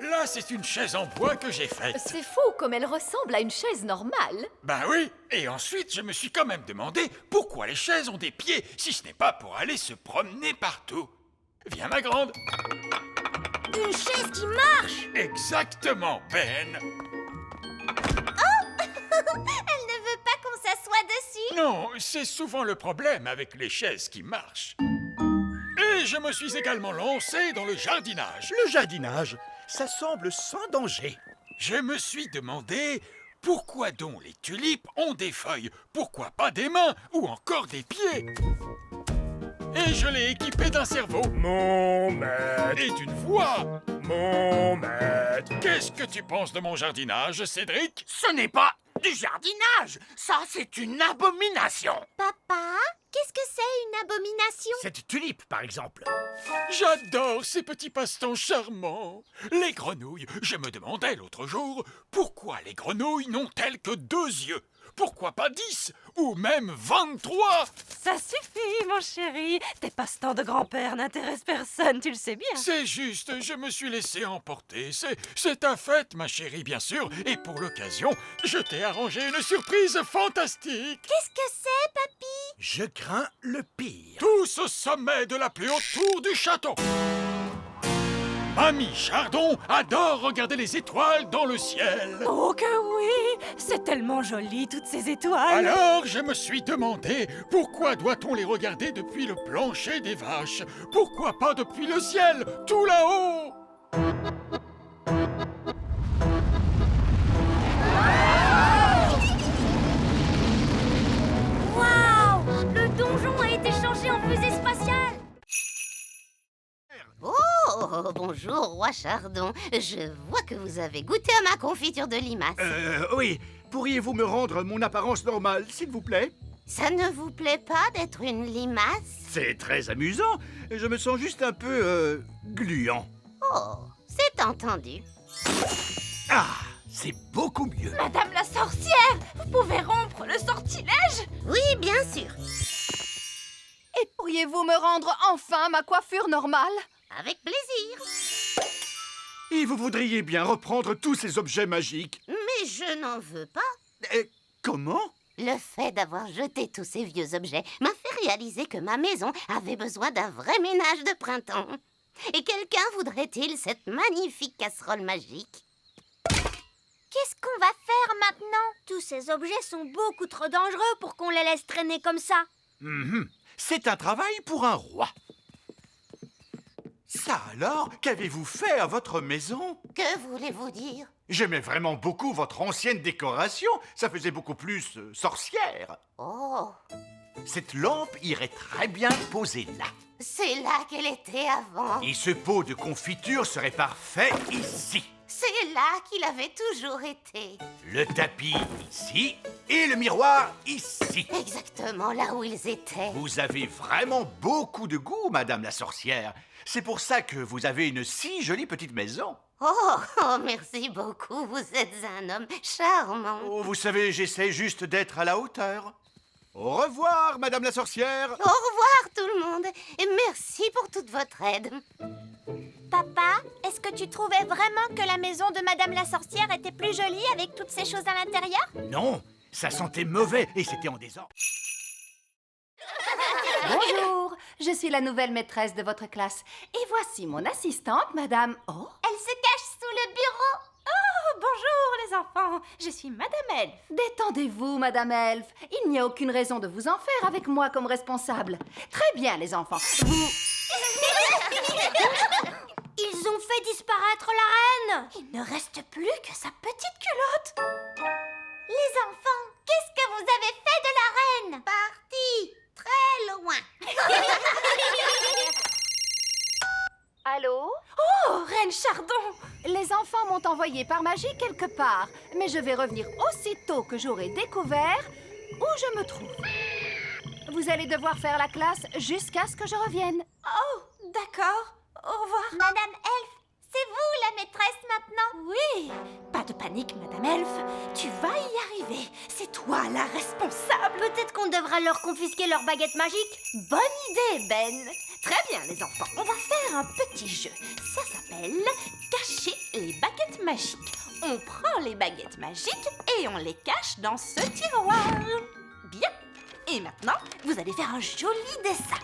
Là, c'est une chaise en bois que j'ai faite. C'est fou comme elle ressemble à une chaise normale. Ben oui, et ensuite, je me suis quand même demandé pourquoi les chaises ont des pieds, si ce n'est pas pour aller se promener partout. Viens, ma grande. Une chaise qui marche! Exactement, Ben. Elle ne veut pas qu'on s'assoie dessus. Non, c'est souvent le problème avec les chaises qui marchent. Et je me suis également lancé dans le jardinage. Le jardinage, ça semble sans danger. Je me suis demandé pourquoi donc les tulipes ont des feuilles, pourquoi pas des mains ou encore des pieds. Et je l'ai équipé d'un cerveau Mon maître, et d'une voix. mon maître. Qu'est-ce que tu penses de mon jardinage, Cédric? Ce n'est pas du jardinage. Ça, c'est une abomination. Papa, qu'est-ce que c'est une abomination? Cette tulipe, par exemple. J'adore ces petits passe-temps charmants. Les grenouilles, je me demandais l'autre jour, pourquoi les grenouilles n'ont-elles que 2 yeux? Pourquoi pas 10 ou même 23? Ça suffit, mon chéri. Tes passe-temps de grand-père n'intéressent personne, tu le sais bien. C'est juste, je me suis laissé emporter. C'est ta fête, ma chérie, bien sûr. Et pour l'occasion, je t'ai arrangé une surprise fantastique. Qu'est-ce que c'est, papy? Je crains le pire. Tous au sommet de la plus haute tour du château. Mamie Chardon adore regarder les étoiles dans le ciel. Oh que oui. C'est tellement joli, toutes ces étoiles. Alors, je me suis demandé pourquoi doit-on les regarder depuis le plancher des vaches? Pourquoi pas depuis le ciel, tout là-haut? Waouh! Le donjon a été changé en fusée spatiale! Oh, bonjour, roi Chardon. Je vois que vous avez goûté à ma confiture de limace. Oui, pourriez-vous me rendre mon apparence normale, s'il vous plaît? Ça ne vous plaît pas d'être une limace? C'est très amusant. Je me sens juste un peu, gluant. Oh, c'est entendu. Ah, c'est beaucoup mieux. Madame la sorcière, vous pouvez rompre le sortilège? Oui, bien sûr. Et pourriez-vous me rendre enfin ma coiffure normale? Avec plaisir. Et vous voudriez bien reprendre tous ces objets magiques. Mais je n'en veux pas. Comment? Le fait d'avoir jeté tous ces vieux objets m'a fait réaliser que ma maison avait besoin d'un vrai ménage de printemps. Et quelqu'un voudrait-il cette magnifique casserole magique? Qu'est-ce qu'on va faire maintenant? Tous ces objets sont beaucoup trop dangereux pour qu'on les laisse traîner comme ça. C'est un travail pour un roi. Ça alors, qu'avez-vous fait à votre maison? Que voulez-vous dire? J'aimais vraiment beaucoup votre ancienne décoration. Ça faisait beaucoup plus sorcière. Oh, Cette lampe irait très bien posée là. c'est là qu'elle était avant. Et ce pot de confiture serait parfait ici. C'est là qu'il avait toujours été. Le tapis ici et le miroir ici. Exactement là où ils étaient. Vous avez vraiment beaucoup de goût, Madame la sorcière. C'est pour ça que vous avez une si jolie petite maison. Oh, merci beaucoup. Vous êtes un homme charmant. Oh, vous savez, j'essaie juste d'être à la hauteur. Au revoir, Madame la sorcière. Au revoir tout le monde et merci pour toute votre aide. Papa, est-ce que tu trouvais vraiment que la maison de Madame la sorcière était plus jolie avec toutes ces choses à l'intérieur? Non, ça sentait mauvais et c'était en désordre. Bonjour, je suis la nouvelle maîtresse de votre classe. Et voici mon assistante, Madame... Oh, Elle se cache sous le bureau. Oh, bonjour les enfants, je suis Madame Elfe. détendez-vous, Madame Elfe. Il n'y a aucune raison de vous en faire avec moi comme responsable. Très bien, les enfants. Vous... Ils ont fait disparaître la reine. Il ne reste plus que sa petite culotte. Les enfants, qu'est-ce que vous avez fait de la reine? Parti très loin. Allô? Oh, Reine Chardon. Les enfants m'ont envoyé par magie quelque part, mais je vais revenir aussitôt que j'aurai découvert où je me trouve. Vous allez devoir faire la classe jusqu'à ce que je revienne. Oh, d'accord. Au revoir. Madame Elfe, c'est vous la maîtresse maintenant? Oui, pas de panique, Madame Elfe. Tu vas y arriver. C'est toi la responsable. Peut-être qu'on devra leur confisquer leur baguette magique. Bonne idée, Ben. Très bien, les enfants. On va faire un petit jeu. Ça s'appelle cacher les baguettes magiques. On prend les baguettes magiques et on les cache dans ce tiroir. Bien. Et maintenant, vous allez faire un joli dessin.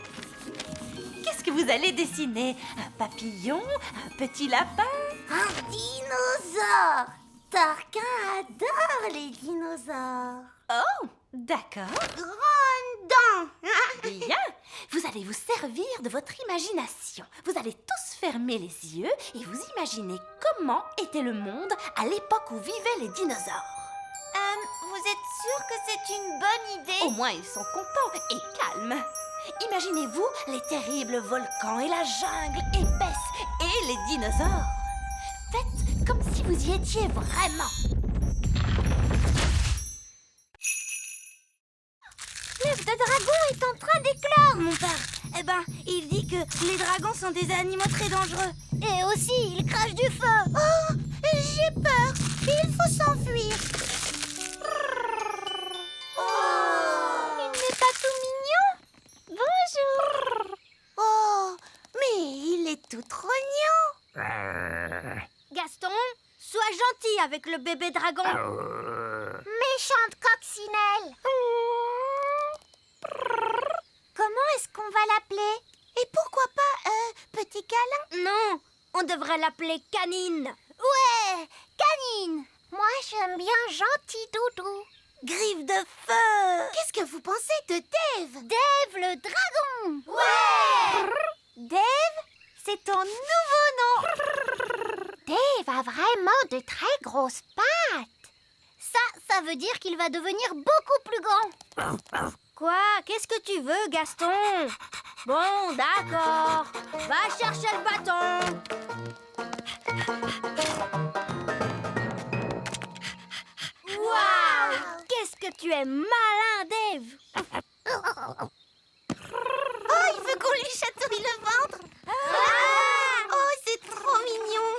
Qu'est-ce que vous allez dessiner? Un papillon? Un petit lapin? Un dinosaure. Tarquin adore les dinosaures. Oh, d'accord. Grandes dents. Bien. Vous allez vous servir de votre imagination. Vous allez tous fermer les yeux et vous imaginer comment était le monde à l'époque où vivaient les dinosaures. Vous êtes sûr que c'est une bonne idée? Au moins, ils sont contents et calmes. Imaginez-vous les terribles volcans et la jungle épaisse et les dinosaures. Faites comme si vous y étiez vraiment. L'œuf de dragon est en train d'éclore, mon père. Eh ben, il dit que les dragons sont des animaux très dangereux. Et aussi, ils crachent du feu. Oh, j'ai peur. Il faut s'enfuir. Oh, il n'est pas tout mignon. Bonjour. Oh, mais il est tout trognon. Gaston, sois gentil avec le bébé dragon. Méchante coccinelle. Comment est-ce qu'on va l'appeler? Et pourquoi pas petit câlin? Non, on devrait l'appeler Canine. Ouais, Canine. Moi, j'aime bien Gentil Doudou. Griffe de feu. Qu'est-ce que vous pensez de Dave? Dave le dragon. Ouais. Dave, c'est ton nouveau nom. Dave a vraiment de très grosses pattes. Ça veut dire qu'il va devenir beaucoup plus grand. Quoi? Qu'est-ce que tu veux, Gaston? Bon, d'accord. Va chercher le bâton. Waouh! Qu'est-ce que tu es malin, Dave! Oh, il veut qu'on lui chatouille le ventre. Oh, c'est trop mignon.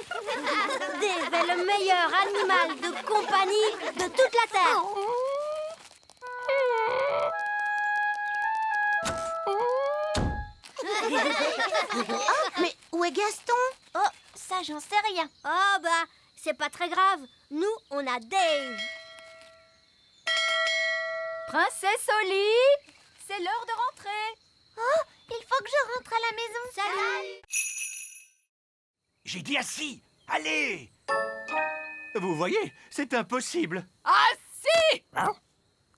Dave est le meilleur animal de compagnie de toute la Terre. Mais où est Gaston? Oh, ça, j'en sais rien. Oh, bah, c'est pas très grave. Nous, on a Dave. Princesse Oli, c'est l'heure de rentrer. Oh, il faut que je rentre à la maison. Salut. J'ai dit assis. Allez. Vous voyez, c'est impossible. Ah si!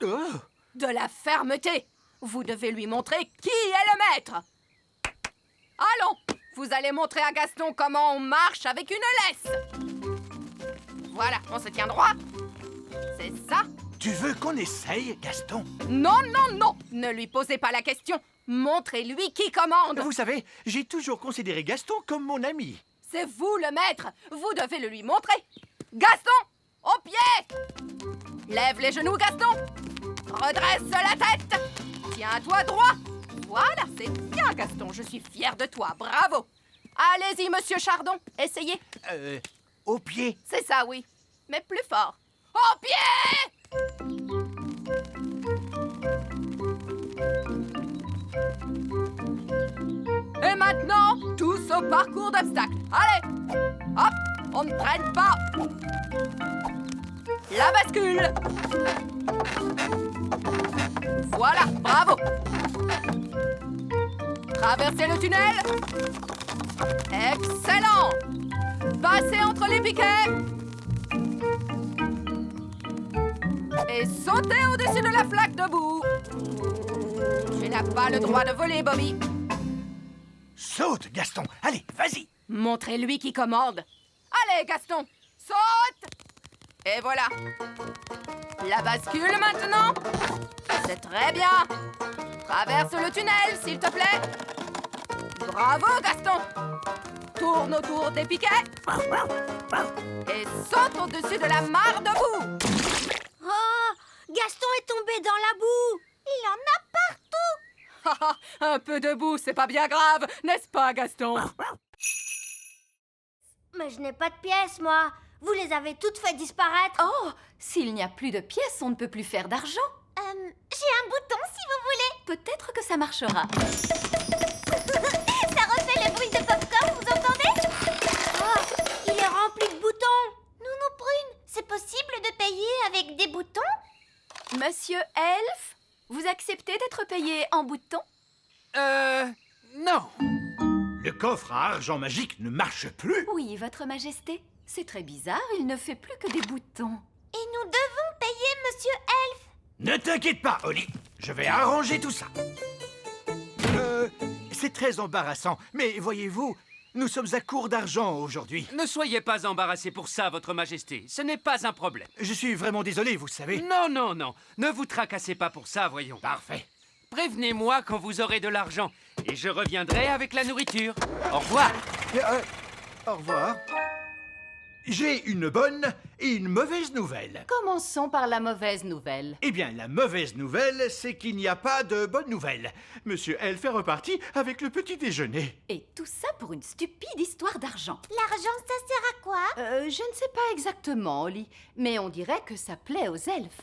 Oh. De la fermeté. Vous devez lui montrer qui est le maître. Allons, vous allez montrer à Gaston comment on marche avec une laisse. Voilà, on se tient droit. C'est ça. Tu veux qu'on essaye, Gaston? Non, non, non. Ne lui posez pas la question. Montrez-lui qui commande. Vous savez, j'ai toujours considéré Gaston comme mon ami. C'est vous le maître. Vous devez le lui montrer. Gaston, au pied. Lève les genoux, Gaston. Redresse la tête. Tiens-toi droit. Voilà, c'est bien, Gaston. Je suis fière de toi. Bravo. Allez-y, monsieur Chardon. Essayez. Au pied. C'est ça, oui. Mais plus fort. Au pied! Et maintenant, tous au parcours d'obstacles. Allez! Hop! On ne traîne pas. La bascule. Voilà, bravo. Traversez le tunnel. Excellent. Passez entre les piquets. Et sautez au-dessus de la flaque de boue. Tu n'as pas le droit de voler, Bobby. Saute, Gaston. Allez, vas-y. Montrez-lui qui commande. Allez, Gaston, saute. Et voilà. La bascule maintenant. C'est très bien. Traverse le tunnel, s'il te plaît. Bravo, Gaston. Tourne autour des piquets. Et saute au-dessus de la mare de boue. Oh, Gaston est tombé dans la boue. Il en a partout. Un peu de boue, c'est pas bien grave, n'est-ce pas, Gaston? Mais je n'ai pas de pièces, moi. Vous les avez toutes fait disparaître. Oh, s'il n'y a plus de pièces, on ne peut plus faire d'argent. J'ai un bouton, si vous voulez. Peut-être que ça marchera. Ça refait le bruit de popcorn, vous entendez? Oh, il est rempli de boue Monsieur Elf, vous acceptez d'être payé en boutons? Non. Le coffre à argent magique ne marche plus. Oui, Votre Majesté. C'est très bizarre, il ne fait plus que des boutons. Et nous devons payer Monsieur Elf. Ne t'inquiète pas, Holly. Je vais arranger tout ça. C'est très embarrassant, mais voyez-vous, nous sommes à court d'argent aujourd'hui. Ne soyez pas embarrassé pour ça, Votre Majesté. Ce n'est pas un problème. Je suis vraiment désolé, vous savez. Non, non, non. Ne vous tracassez pas pour ça, voyons. Parfait. Prévenez-moi quand vous aurez de l'argent et je reviendrai avec la nourriture. Au revoir. Au revoir. J'ai une bonne et une mauvaise nouvelle. Commençons par la mauvaise nouvelle. Eh bien, la mauvaise nouvelle, c'est qu'il n'y a pas de bonne nouvelle. Monsieur Elf est reparti avec le petit déjeuner. Et tout ça pour une stupide histoire d'argent. L'argent, ça sert à quoi? Je ne sais pas exactement, Holly, mais on dirait que ça plaît aux elfes.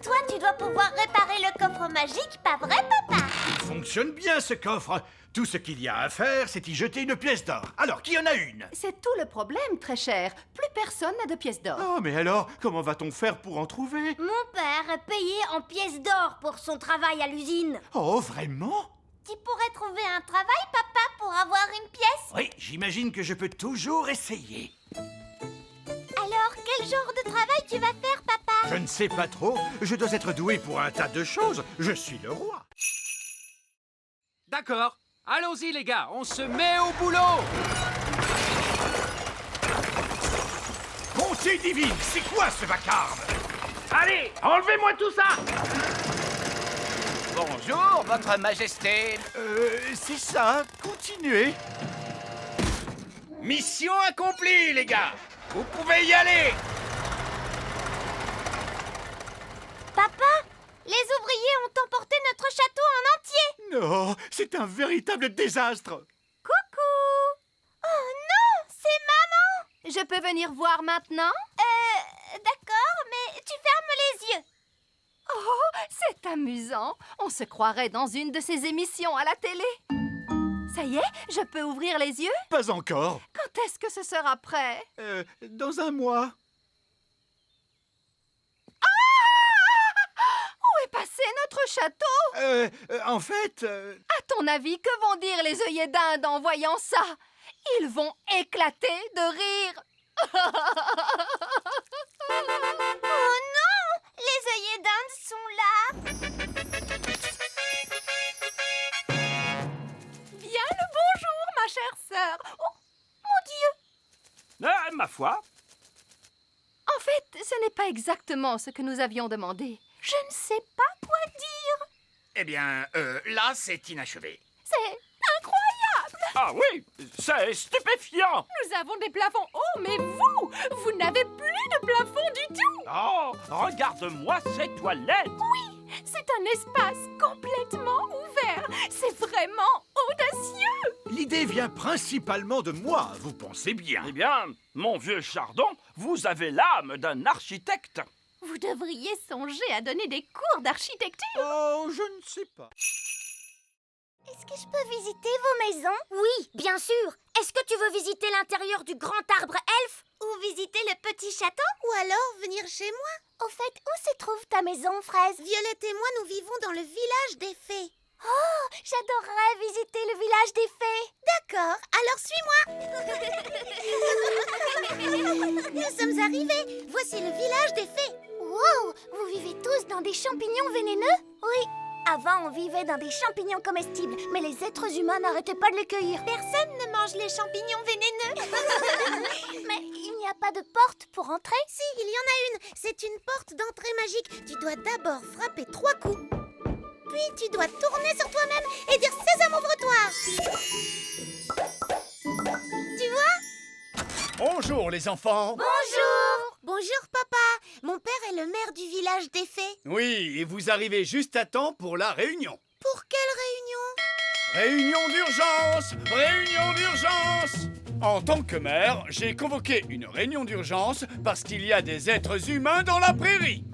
Toi, tu dois pouvoir réparer le coffre magique, pas vrai, papa? Il fonctionne bien, ce coffre. Tout ce qu'il y a à faire, c'est y jeter une pièce d'or. Alors, qui en a une? C'est tout le problème, très cher. Plus personne n'a de pièces d'or. Oh, mais alors, comment va-t-on faire pour en trouver? Mon père est payé en pièces d'or pour son travail à l'usine. Oh, vraiment? Tu pourrais trouver un travail, papa, pour avoir une pièce? Oui, j'imagine que je peux toujours essayer. Alors, quel genre de travail tu vas faire, papa? Je ne sais pas trop. Je dois être doué pour un tas de choses. Je suis le roi. D'accord. Allons-y, les gars. On se met au boulot. Bonté divine, c'est quoi ce vacarme? Allez, enlevez-moi tout ça. Bonjour, Votre Majesté. C'est ça. Continuez. Mission accomplie, les gars. Vous pouvez y aller. Papa, les ouvriers ont emporté notre château en entier. Non, c'est un véritable désastre. Coucou. Oh non, c'est maman. Je peux venir voir maintenant? D'accord, mais tu fermes les yeux. Oh, c'est amusant. On se croirait dans une de ces émissions à la télé. Ça y est, je peux ouvrir les yeux? Pas encore. Quand est-ce que ce sera prêt? Dans un mois. Où est passé notre château? En fait... À ton avis, que vont dire les œillets d'Inde en voyant ça? Ils vont éclater de rire. Oh non, les œillets d'Inde sont là. Bien le bonjour, ma chère sœur. Oh, mon Dieu! Ma foi. En fait, ce n'est pas exactement ce que nous avions demandé. Je ne sais pas quoi dire. Eh bien, là, c'est inachevé. C'est incroyable! Ah oui, c'est stupéfiant. Nous avons des plafonds hauts, mais vous n'avez plus de plafond du tout! Oh, regarde-moi ces toilettes. C'est un espace complètement ouvert. C'est vraiment audacieux! L'idée vient principalement de moi, vous pensez bien. Eh bien, mon vieux Chardon, vous avez l'âme d'un architecte. Vous devriez songer à donner des cours d'architecture. Oh, je ne sais pas. Est-ce que je peux visiter vos maisons? Oui, bien sûr. Est-ce que tu veux visiter l'intérieur du grand arbre elfe? Ou visiter le petit château? Ou alors venir chez moi? Au fait, où se trouve ta maison, Fraise? Violette et moi, nous vivons dans le village des fées. Oh, j'adorerais visiter le village des fées. D'accord, alors suis-moi. Nous sommes arrivés. Voici le village des fées. Wow, vous vivez tous dans des champignons vénéneux? Oui. Avant, on vivait dans des champignons comestibles, mais les êtres humains n'arrêtaient pas de les cueillir. Personne ne mange les champignons vénéneux. Mais il n'y a pas de porte pour entrer? Si, il y en a une. C'est une porte d'entrée magique. Tu dois d'abord frapper 3 coups. Puis tu dois tourner sur toi-même et dire « Sésame, ouvre-toi » Tu vois? Bonjour les enfants. Bonjour! Bonjour, papa. Mon père est le maire du village des fées. Oui, et vous arrivez juste à temps pour la réunion. Pour quelle réunion? Réunion d'urgence! Réunion d'urgence! En tant que maire, j'ai convoqué une réunion d'urgence parce qu'il y a des êtres humains dans la prairie.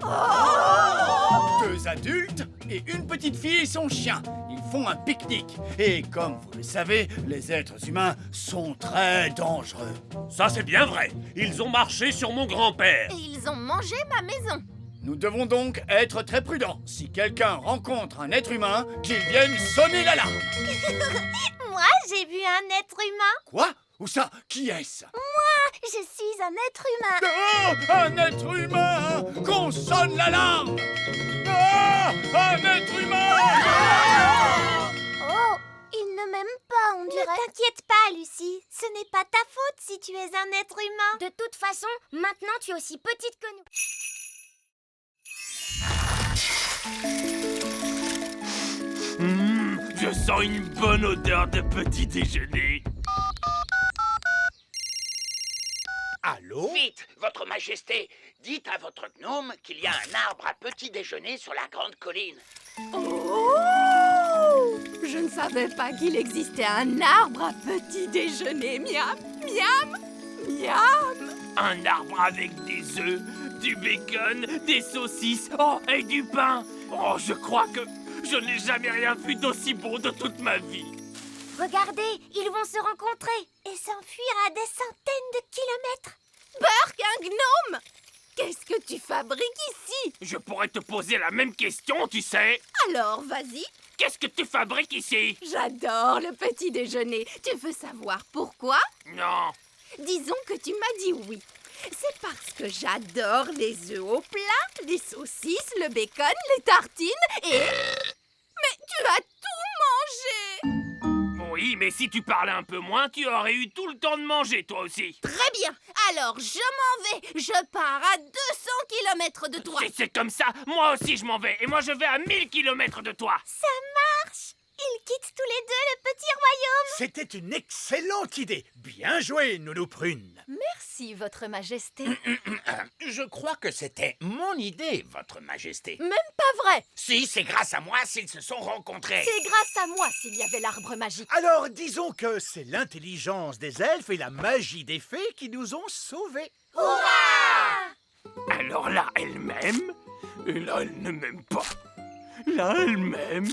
2 adultes et une petite fille et son chien. Ils font un pique-nique. Et comme vous le savez, les êtres humains sont très dangereux. Ça, c'est bien vrai. Ils ont marché sur mon grand-père. Et ils ont mangé ma maison. Nous devons donc être très prudents. Si quelqu'un rencontre un être humain, qu'il vienne sonner l'alarme. Moi, j'ai vu un être humain. Quoi? Où ça? Qui est-ce? Moi, je suis un être humain. Oh, un être humain! Qu'on sonne l'alarme! Ah, un être humain! Oh, il ne m'aime pas, on dirait. Ne t'inquiète pas, Lucie. Ce n'est pas ta faute si tu es un être humain. De toute façon, maintenant tu es aussi petite que nous. Je sens une bonne odeur de petit déjeuner. Allô? Vite, votre majesté, dites à votre gnome qu'il y a un arbre à petit déjeuner sur la grande colline. Oh! Je ne savais pas qu'il existait un arbre à petit déjeuner. Miam, miam, miam. Un arbre avec des œufs, du bacon, des saucisses, oh, et du pain. Oh, je crois que je n'ai jamais rien vu d'aussi bon de toute ma vie. Regardez, ils vont se rencontrer et s'enfuir à des centaines de kilomètres. Burk, un gnome! Qu'est-ce que tu fabriques ici? Je pourrais te poser la même question, tu sais. Alors, vas-y. Qu'est-ce que tu fabriques ici? J'adore le petit déjeuner. Tu veux savoir pourquoi? Non. Disons que tu m'as dit oui. C'est parce que j'adore les œufs au plat, les saucisses, le bacon, les tartines et... Mais tu as tout mangé! Oui, mais si tu parlais un peu moins, tu aurais eu tout le temps de manger, toi aussi. Très bien. Alors, je m'en vais. Je pars à 200 km de toi. Si c'est comme ça, moi aussi je m'en vais. Et moi je vais à 1000 km de toi. Ça marche. Ils quittent tous les deux le petit royaume. C'était une excellente idée. Bien joué, Nounou Prune. Merci, votre majesté. Je crois que c'était mon idée, votre majesté. Même pas vrai. Si, c'est grâce à moi s'ils se sont rencontrés. C'est grâce à moi s'il y avait l'arbre magique. Alors, disons que c'est l'intelligence des elfes et la magie des fées qui nous ont sauvés. Hurrah! Alors là, elle m'aime. Et là, elle ne m'aime pas. Là, elle m'aime.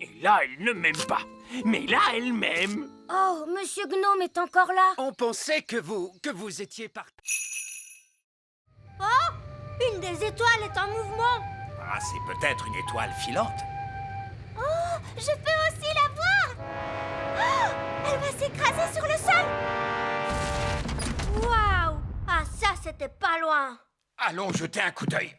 Et là, elle ne m'aime pas. Mais là, elle m'aime. Oh, Monsieur Gnome est encore là. On pensait que vous étiez parti. Oh, une des étoiles est en mouvement. Ah, c'est peut-être une étoile filante. Oh, je peux aussi la voir. Oh, elle va s'écraser sur le sol. Waouh! Ah, ça, c'était pas loin. Allons jeter un coup d'œil.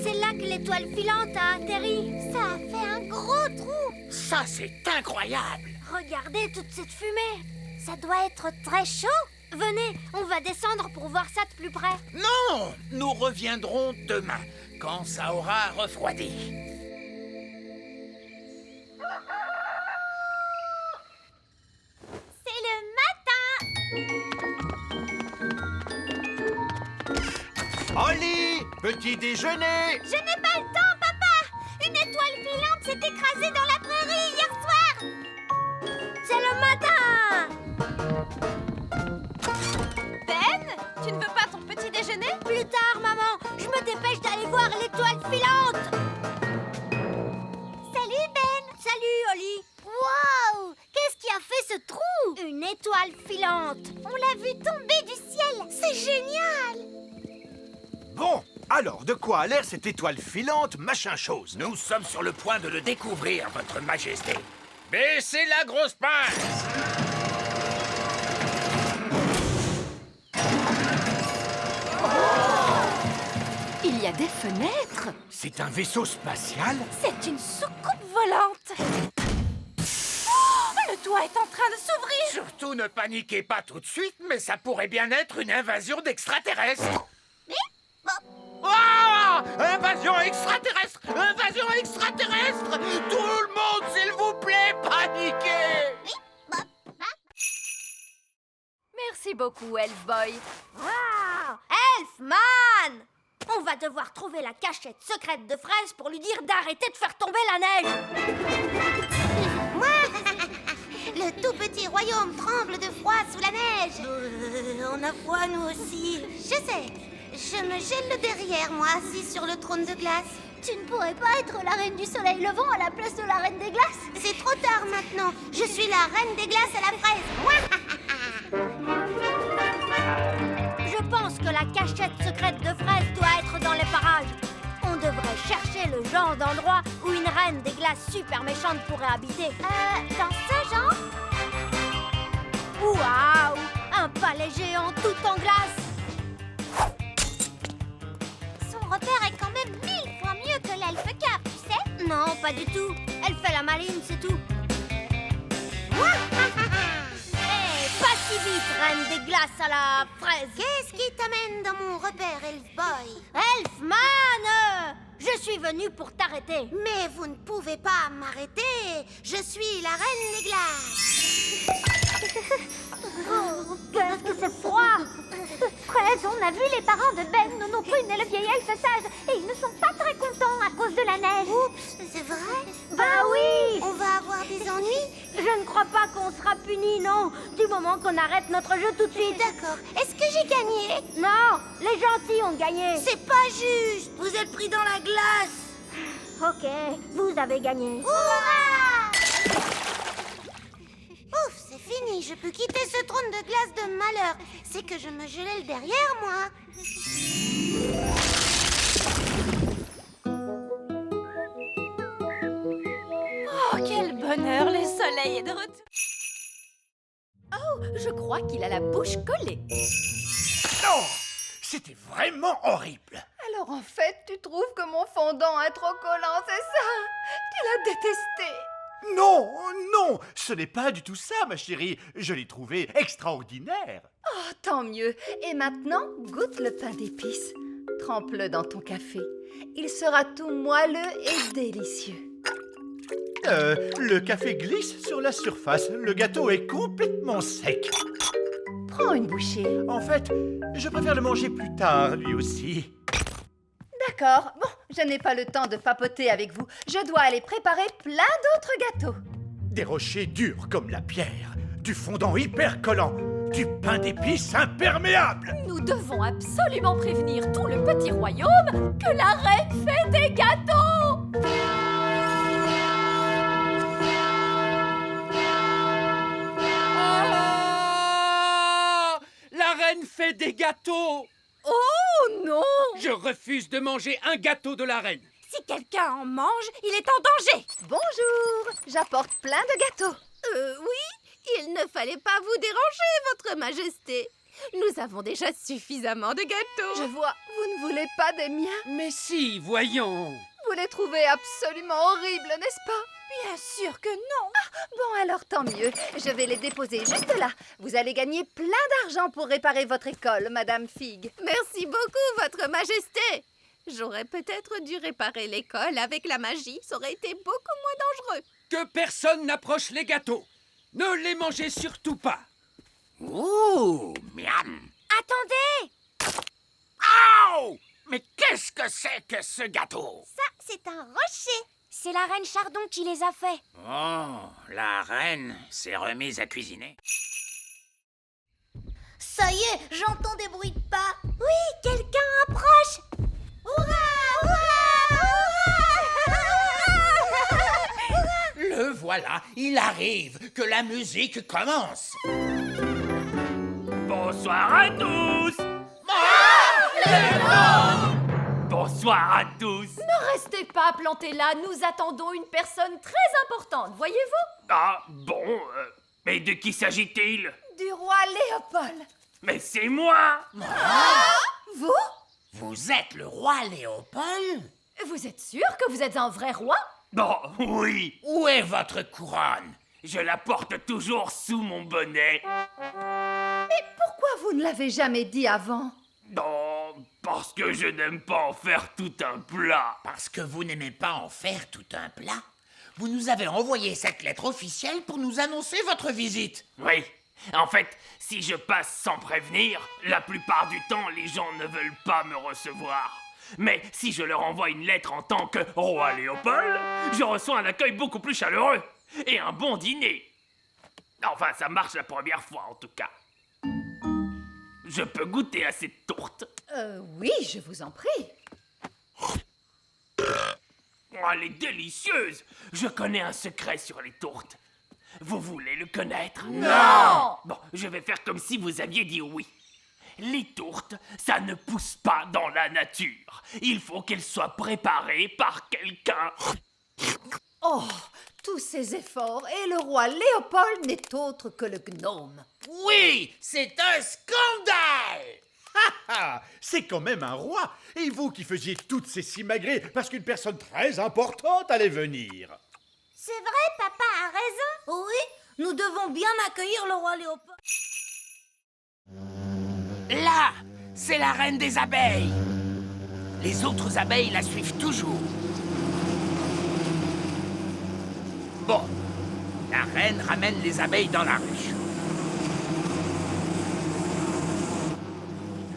C'est là que l'étoile filante a atterri. Ça a fait un gros trou. Ça, c'est incroyable. Regardez toute cette fumée. Ça doit être très chaud. Venez, on va descendre pour voir ça de plus près. Non, nous reviendrons demain, quand ça aura refroidi. C'est le matin. Oli, petit déjeuner. Je n'ai pas le temps, papa. Une étoile filante s'est écrasée dans la prairie hier soir. C'est le matin. Ben, tu ne veux pas ton petit déjeuner? Plus tard, maman. Je me dépêche d'aller voir l'étoile filante. Salut, Ben. Salut, Oli. Wow! Qu'est-ce qui a fait ce trou? Une étoile filante. On l'a vue tomber du ciel. C'est génial. Bon, alors de quoi a l'air cette étoile filante, machin chose? Nous sommes sur le point de le découvrir, votre majesté. Baissez la grosse pince. Il y a des fenêtres. C'est un vaisseau spatial? C'est une soucoupe volante. Oh, le toit est en train de s'ouvrir. Surtout ne paniquez pas tout de suite, mais ça pourrait bien être une invasion d'extraterrestres. Ah! Invasion extraterrestre! Invasion extraterrestre! Tout le monde, s'il vous plaît, paniquez! Merci beaucoup, Elf Boy. Wow! Elfman! On va devoir trouver la cachette secrète de Fraise pour lui dire d'arrêter de faire tomber la neige. Le tout petit royaume tremble de froid sous la neige. On a froid, nous aussi. Je sais. Je me gèle le derrière, moi, assis sur le trône de glace. Tu ne pourrais pas être la reine du soleil levant à la place de la reine des glaces? C'est trop tard maintenant. Je suis la reine des glaces à la fraise. Je pense que la cachette secrète de Fraise doit être dans le genre d'endroit où une reine des glaces super méchante pourrait habiter. Dans ce genre? Waouh! Un palais géant tout en glace! Son repère est quand même 1000 fois mieux que l'elfe cap, tu sais? Non, pas du tout. Elle fait la maline, c'est tout. Hey, pas si vite, reine des glaces à la fraise. Qu'est-ce qui t'amène dans mon repère, Elf Boy? Elfman! Je suis venu pour t'arrêter. Mais vous ne pouvez pas m'arrêter. Je suis la reine des glaces. Oh, qu'est-ce que c'est froid! Fraise, on a vu les parents de Ben, Nono Prune et le vieil elfe sage, et ils ne sont pas très contents à cause de la neige. Oups, c'est vrai? Bah oui! On va avoir des ennuis? Je ne crois pas qu'on sera punis, non, du moment qu'on arrête notre jeu tout de suite. D'accord. Est-ce que j'ai gagné? Non, les gentils ont gagné. C'est pas juste! Vous êtes pris dans la glace! Ok, vous avez gagné. Hurrah! Ouf, c'est fini, je peux quitter ce trône de glace de malheur. C'est que je me gelais le derrière, moi. Oh, quel bonheur, le soleil est de retour. Oh, je crois qu'il a la bouche collée. Non! C'était vraiment horrible. Alors en fait, tu trouves que mon fondant est trop collant, c'est ça? Tu l'as détesté. Non, non, ce n'est pas du tout ça, ma chérie. Je l'ai trouvé extraordinaire. Oh, tant mieux. Et maintenant, goûte le pain d'épices. Trempe-le dans ton café. Il sera tout moelleux et délicieux. Le café glisse sur la surface. Le gâteau est complètement sec. Prends une bouchée. En fait, je préfère le manger plus tard, lui aussi. D'accord. Bon, je n'ai pas le temps de papoter avec vous. Je dois aller préparer plein d'autres gâteaux. Des rochers durs comme la pierre, du fondant hyper collant, du pain d'épices imperméable. Nous devons absolument prévenir tout le petit royaume que la reine fait des gâteaux. Ah! La reine fait des gâteaux! Oh non! Je refuse de manger un gâteau de la reine. Si quelqu'un en mange, il est en danger. Bonjour, j'apporte plein de gâteaux. Oui, il ne fallait pas vous déranger, votre majesté. Nous avons déjà suffisamment de gâteaux. Je vois, vous ne voulez pas des miens? Mais si, voyons. Vous les trouvez absolument horribles, n'est-ce pas? Bien sûr que non. Bon, alors tant mieux. Je vais les déposer juste là. Vous allez gagner plein d'argent pour réparer votre école, Madame Fig. Merci beaucoup, votre majesté. J'aurais peut-être dû réparer l'école avec la magie. Ça aurait été beaucoup moins dangereux. Que personne n'approche les gâteaux. Ne les mangez surtout pas. Ouh, miam. Attendez! Aouh! Mais qu'est-ce que c'est que ce gâteau? Ça, c'est un rocher. C'est la reine Chardon qui les a faits. Oh, la reine s'est remise à cuisiner. Ça y est, j'entends des bruits de pas. Oui, quelqu'un approche. Hurrah! Le voilà, il arrive, que la musique commence. Bonsoir à tous. Bonsoir à tous. Ne restez pas plantés là. Nous attendons une personne très importante, voyez-vous? Ah, bon, mais de qui s'agit-il? Du roi Léopold. Mais c'est moi. Vous? Vous êtes le roi Léopold? Vous êtes sûr que vous êtes un vrai roi? Bon, oui. Où est votre couronne? Je la porte toujours sous mon bonnet. Mais pourquoi vous ne l'avez jamais dit avant? Non, parce que je n'aime pas en faire tout un plat. Parce que vous n'aimez pas en faire tout un plat? Vous nous avez envoyé cette lettre officielle pour nous annoncer votre visite. Oui. En fait, si je passe sans prévenir, la plupart du temps, les gens ne veulent pas me recevoir. Mais si je leur envoie une lettre en tant que roi Léopold, je reçois un accueil beaucoup plus chaleureux et un bon dîner. Enfin, ça marche la première fois, en tout cas. Je peux goûter à cette tourte? Oui, je vous en prie. Oh, elle est délicieuse. Je connais un secret sur les tourtes. Vous voulez le connaître? Non! Bon, je vais faire comme si vous aviez dit oui. les tourtes, ça ne pousse pas dans la nature. Il faut qu'elles soient préparées par quelqu'un. Oh, tous ces efforts, et le roi Léopold n'est autre que le gnome. Oui, c'est un scandale! C'est quand même un roi. Et vous qui faisiez toutes ces simagrées parce qu'une personne très importante allait venir. C'est vrai, papa a raison. Oui, nous devons bien accueillir le roi Léopold. Là, c'est la reine des abeilles. Les autres abeilles la suivent toujours. Bon, la reine ramène les abeilles dans la ruche.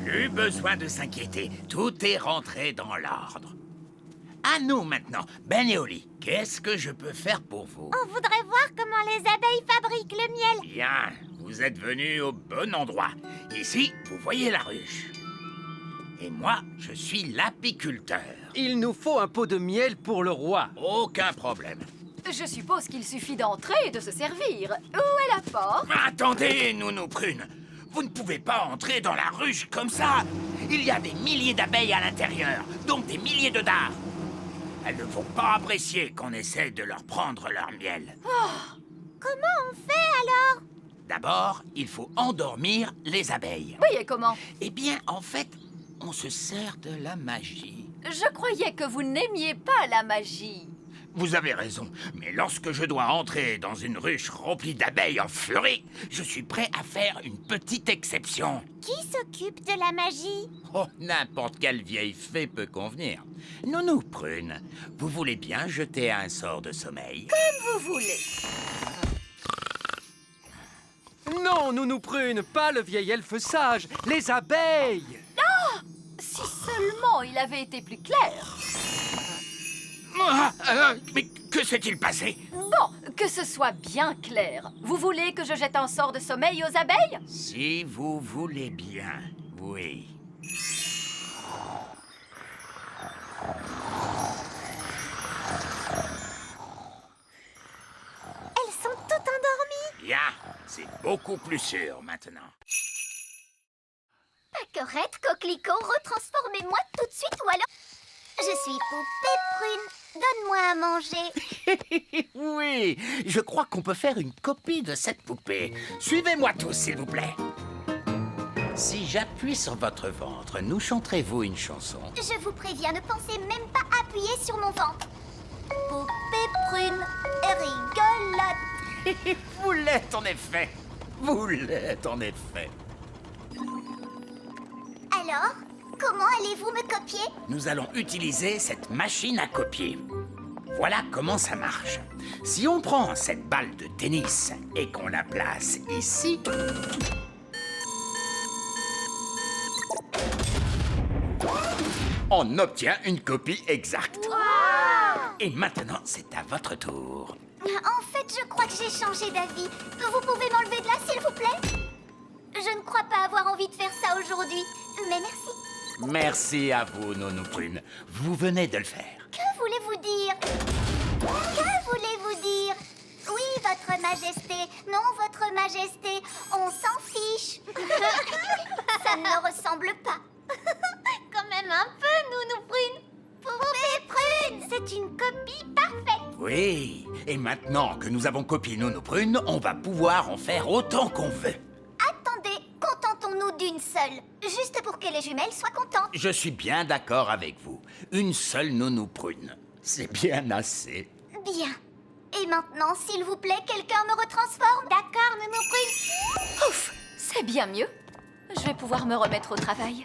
Plus besoin de s'inquiéter, tout est rentré dans l'ordre. À nous maintenant. Ben et Oli, qu'est-ce que je peux faire pour vous? On voudrait voir comment les abeilles fabriquent le miel. Bien, vous êtes venus au bon endroit. Ici, vous voyez la ruche. Et moi, je suis l'apiculteur. Il nous faut un pot de miel pour le roi. Aucun problème. Je suppose qu'il suffit d'entrer et de se servir. Où est la porte? Attendez, Nounou Prune. Vous ne pouvez pas entrer dans la ruche comme ça. Il y a des milliers d'abeilles à l'intérieur, donc des milliers de dards. Elles ne vont pas apprécier qu'on essaie de leur prendre leur miel. Oh, comment on fait alors? D'abord, il faut endormir les abeilles. Oui, et comment? Eh bien, en fait, on se sert de la magie. Je croyais que vous n'aimiez pas la magie. Vous avez raison, mais lorsque je dois entrer dans une ruche remplie d'abeilles en furie, je suis prêt à faire une petite exception. Qui s'occupe de la magie? Oh, n'importe quelle vieille fée peut convenir. Nounou Prune, vous voulez bien jeter un sort de sommeil? Comme vous voulez. Non, Nounou Prune, pas le vieil elfe sage, les abeilles. Ah! Si seulement il avait été plus clair. Mais que s'est-il passé? Bon, que ce soit bien clair. Vous voulez que je jette un sort de sommeil aux abeilles? Si vous voulez bien, oui. Elles sont toutes endormies. Bien, c'est beaucoup plus sûr maintenant. Pâquerette, coquelicot, retransformez-moi tout de suite ou alors... Je suis Poupée Prune. Donne-moi à manger. Oui, je crois qu'on peut faire une copie de cette poupée. Suivez-moi tous, s'il vous plaît. Si j'appuie sur votre ventre, nous chanterez-vous une chanson? Je vous préviens, ne pensez même pas appuyer sur mon ventre. Poupée Prune est rigolote. Vous l'êtes en effet. Vous l'êtes en effet. Alors, comment allez-vous me copier? Nous allons utiliser cette machine à copier. Voilà comment ça marche. Si on prend cette balle de tennis et qu'on la place ici... on obtient une copie exacte. Wow! Et maintenant, c'est à votre tour. En fait, je crois que j'ai changé d'avis. Vous pouvez m'enlever de là, s'il vous plaît? Je ne crois pas avoir envie de faire ça aujourd'hui, mais merci. Merci à vous, Nounou Prune. Vous venez de le faire. Que voulez-vous dire? Que voulez-vous dire? Oui, votre majesté. Non, votre majesté. On s'en fiche. Ça ne me ressemble pas. Quand même un peu, Nounou Prune. Poupée Prune, c'est une copie parfaite. Oui, et maintenant que nous avons copié Nounou Prune, on va pouvoir en faire autant qu'on veut. Attendez, contentons-nous d'une seule. Juste pour que les jumelles soient contentes. Je suis bien d'accord avec vous. Une seule Nounou Prune. C'est bien assez. Bien. Et maintenant, s'il vous plaît, quelqu'un me retransforme. D'accord, Nounou Prune. Ouf, c'est bien mieux. Je vais pouvoir me remettre au travail.